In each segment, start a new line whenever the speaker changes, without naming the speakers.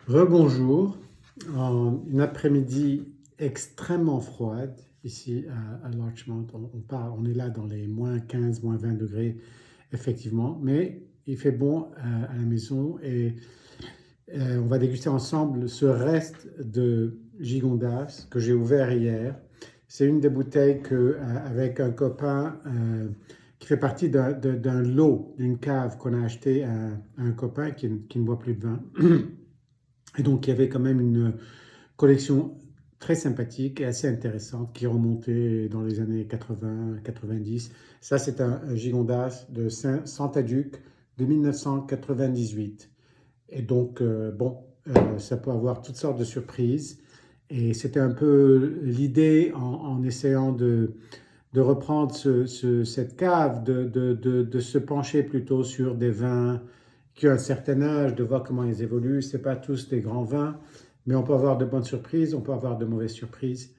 Rebonjour, une après-midi extrêmement froide ici à Larchmont. On est là dans les moins 15, moins 20 degrés effectivement, mais il fait bon à la maison et on va déguster ensemble ce reste de Gigondas que j'ai ouvert hier. C'est une des bouteilles avec un copain qui fait partie d'un lot, d'une cave qu'on a acheté à un copain qui ne boit plus de vin. Et donc, il y avait quand même une collection très sympathique et assez intéressante qui remontait dans les années 80-90. Ça, c'est un Gigondas de Saint-Aduc de 1998. Et donc, ça peut avoir toutes sortes de surprises. Et c'était un peu l'idée en essayant de reprendre cette cave, de se pencher plutôt sur des vins qui ont un certain âge, de voir comment ils évoluent. Ce n'est pas tous des grands vins, mais on peut avoir de bonnes surprises, on peut avoir de mauvaises surprises.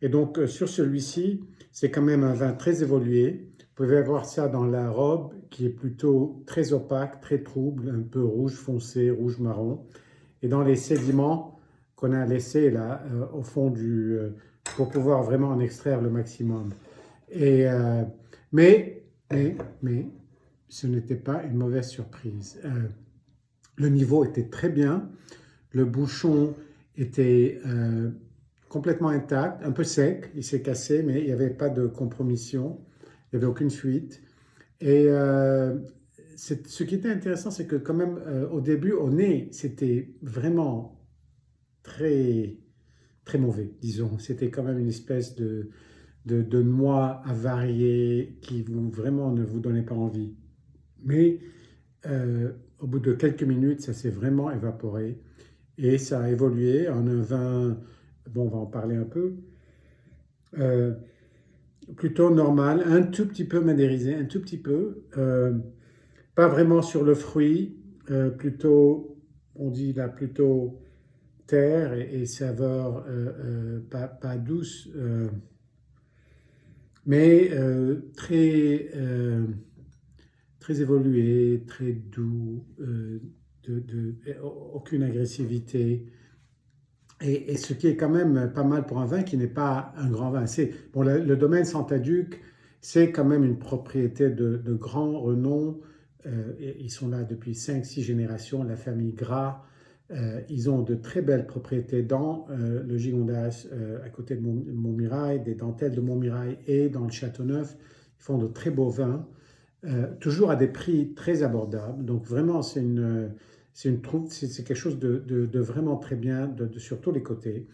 Et donc, sur celui-ci, c'est quand même un vin très évolué. Vous pouvez avoir ça dans la robe qui est plutôt très opaque, très trouble, un peu rouge foncé, rouge marron. Et dans les sédiments qu'on a laissés là, au fond pour pouvoir vraiment en extraire le maximum. Et, euh, mais, mais, ce n'était pas une mauvaise surprise. Le niveau était très bien, le bouchon était complètement intact, un peu sec, il s'est cassé, mais il n'y avait pas de compromission, il n'y avait aucune fuite. Et ce qui était intéressant, c'est que quand même, au début, au nez, c'était vraiment très, très mauvais, disons. C'était quand même une espèce de noix avariée qui vraiment ne vous donnait pas envie. Mais au bout de quelques minutes, ça s'est vraiment évaporé et ça a évolué en un vin, bon, on va en parler un peu, euh, plutôt normal, un tout petit peu madérisé, un tout petit peu, pas vraiment sur le fruit, plutôt, on dit là, plutôt terre et saveur pas douce, mais très évolué, très doux, aucune agressivité. Et ce qui est quand même pas mal pour un vin qui n'est pas un grand vin. Bon, le domaine Saint-Aduc, c'est quand même une propriété de grand renom. Ils sont là depuis 5-6 générations, la famille Gras. Ils ont de très belles propriétés dans le Gigondas, à côté de Montmirail, des dentelles de Montmirail et dans le Châteauneuf. Ils font de très beaux vins. Toujours à des prix très abordables. Donc vraiment, c'est quelque chose de vraiment très bien sur tous les côtés.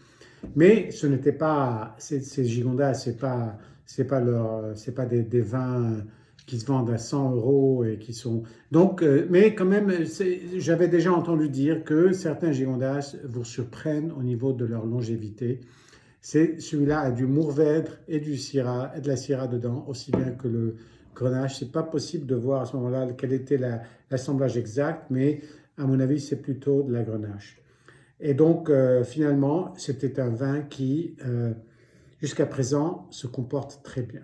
Mais ce n'était pas, ces Gigondas, c'est pas des vins qui se vendent à 100 euros et qui sont. Donc, mais quand même, j'avais déjà entendu dire que certains Gigondas vous surprennent au niveau de leur longévité. Celui-là a du Mourvèdre et du Syrah, et de la Syrah dedans, aussi bien que le Grenache. C'est pas possible de voir à ce moment-là quel était l'assemblage exact, mais à mon avis, c'est plutôt de la Grenache. Et donc, finalement, c'était un vin qui, jusqu'à présent, se comporte très bien.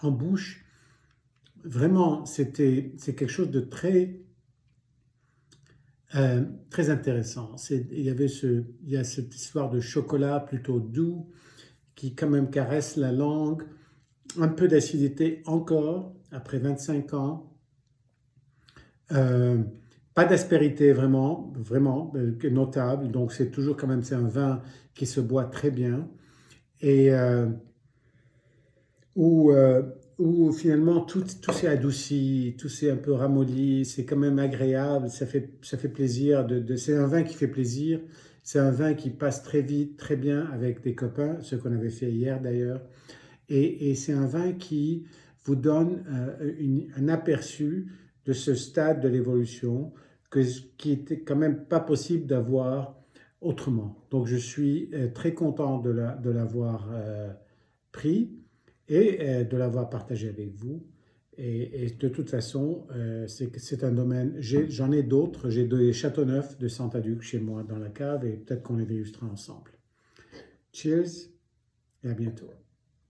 En bouche, vraiment, c'est quelque chose de très intéressant. Il y a cette histoire de chocolat plutôt doux qui quand même caresse la langue, un peu d'acidité encore après 25 ans. Euh, Pas d'aspérité vraiment notable. Donc c'est toujours quand même c'est un vin qui se boit très bien et où, euh, où finalement tout s'est adouci, tout s'est un peu ramolli. C'est quand même agréable, ça fait plaisir. C'est un vin qui fait plaisir. C'est un vin qui passe très vite, très bien avec des copains, ce qu'on avait fait hier d'ailleurs. Et c'est un vin qui vous donne un aperçu de ce stade de l'évolution qui était quand même pas possible d'avoir autrement. Donc je suis très content de l'avoir pris et de l'avoir partagé avec vous. Et de toute façon, c'est un domaine. J'en ai d'autres. J'ai des Châteauneuf de Saint-Aduc chez moi dans la cave et peut-être qu'on les dégustera ensemble. Cheers et à bientôt.